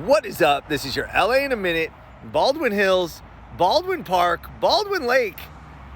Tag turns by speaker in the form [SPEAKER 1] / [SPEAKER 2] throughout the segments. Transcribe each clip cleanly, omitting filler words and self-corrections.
[SPEAKER 1] What is up? This is your LA in a minute. Baldwin Hills, Baldwin Park, Baldwin Lake,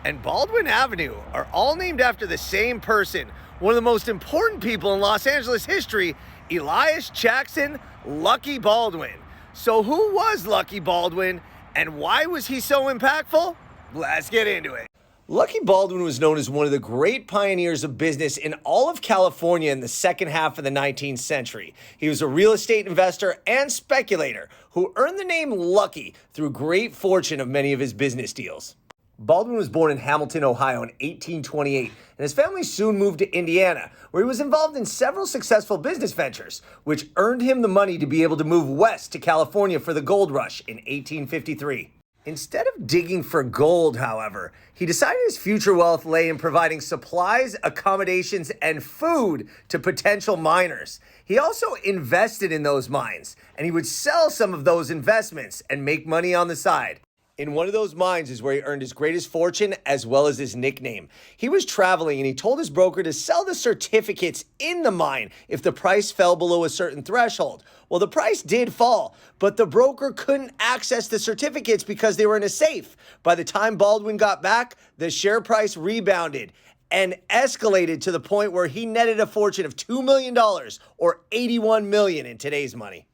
[SPEAKER 1] and Baldwin Avenue are all named after the same person, one of the most important people in Los Angeles history, Elias Jackson Lucky Baldwin. So who was Lucky Baldwin and why was he so impactful? Let's get into it. Lucky Baldwin was known as one of the great pioneers of business in all of California in the second half of the 19th century. He was a real estate investor and speculator who earned the name Lucky through great fortune of many of his business deals. Baldwin was born in Hamilton, Ohio in 1828, and his family soon moved to Indiana, where he was involved in several successful business ventures, which earned him the money to be able to move west to California for the gold rush in 1853. Instead of digging for gold, however, he decided his future wealth lay in providing supplies, accommodations, and food to potential miners. He also invested in those mines, and he would sell some of those investments and make money on the side. In one of those mines is where he earned his greatest fortune as well as his nickname. He was traveling and he told his broker to sell the certificates in the mine if the price fell below a certain threshold. Well, the price did fall, but the broker couldn't access the certificates because they were in a safe. By the time Baldwin got back, the share price rebounded and escalated to the point where he netted a fortune of $2 million or $81 million in today's money.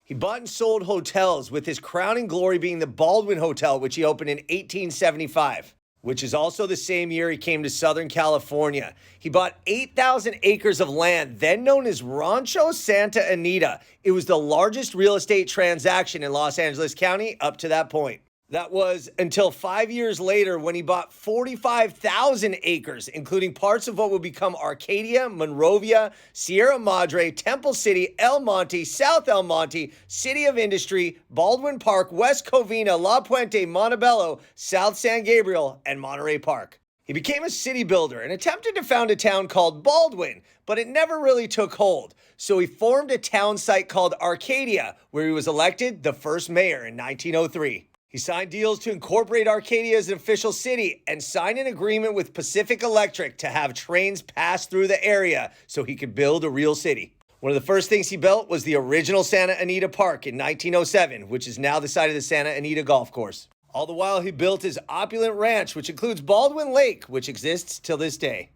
[SPEAKER 1] He bought and sold hotels, with his crowning glory being the Baldwin Hotel, which he opened in 1875, which is also the same year he came to Southern California. He bought 8,000 acres of land, then known as Rancho Santa Anita. It was the largest real estate transaction in Los Angeles County up to that point. That was until 5 years later when he bought 45,000 acres, including parts of what would become Arcadia, Monrovia, Sierra Madre, Temple City, El Monte, South El Monte, City of Industry, Baldwin Park, West Covina, La Puente, Montebello, South San Gabriel, and Monterey Park. He became a city builder and attempted to found a town called Baldwin, but it never really took hold. So he formed a town site called Arcadia, where he was elected the first mayor in 1903. He signed deals to incorporate Arcadia as an official city and signed an agreement with Pacific Electric to have trains pass through the area so he could build a real city. One of the first things he built was the original Santa Anita Park in 1907, which is now the site of the Santa Anita Golf Course. All the while, he built his opulent ranch, which includes Baldwin Lake, which exists till this day.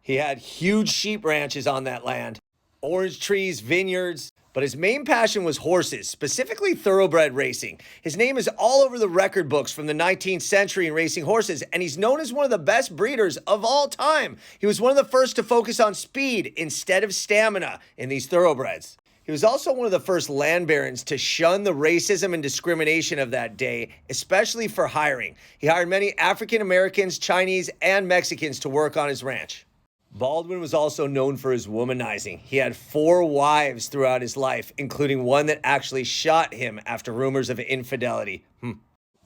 [SPEAKER 1] He had huge sheep ranches on that land, orange trees, vineyards, but his main passion was horses, specifically thoroughbred racing. His name is all over the record books from the 19th century in racing horses, and he's known as one of the best breeders of all time. He was one of the first to focus on speed instead of stamina in these thoroughbreds. He was also one of the first land barons to shun the racism and discrimination of that day, especially for hiring. He hired many African Americans, Chinese, and Mexicans to work on his ranch. Baldwin was also known for his womanizing. He had 4 wives throughout his life, including one that actually shot him after rumors of infidelity.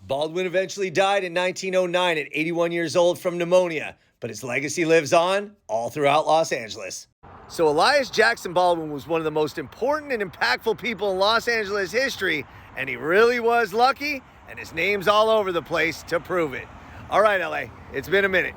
[SPEAKER 1] Baldwin eventually died in 1909 at 81 years old from pneumonia, but his legacy lives on all throughout Los Angeles. So Elias Jackson Baldwin was one of the most important and impactful people in Los Angeles history, and he really was lucky, and his name's all over the place to prove it. All right, LA, it's been a minute.